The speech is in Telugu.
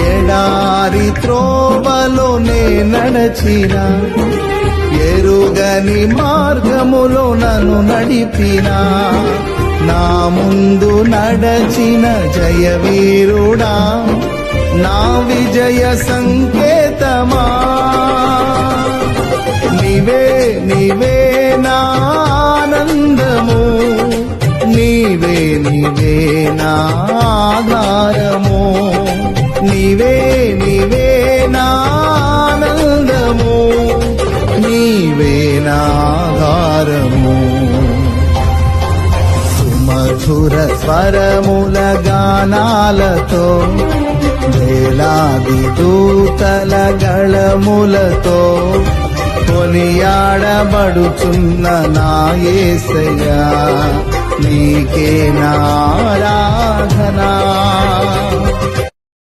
ఎడారి త్రోవలోనే నడచిన ఎరుగని మార్గములో నన్ను నడిపిన నా ముందు నడచిన జయవీరుడా నా విజయ సంకేతమా నీవే నీవే నా ఆనందము నీవే నీవే నా ఆధారము నీవే నీవే నా ఆనందము నీవే నా ఆధారము సుమధుర స్వరముల గానాలతో వేలాది దూతల గళములతో కొనియాడబడుచున్న నా యేసయ్యా నీకే నా ఆరాధన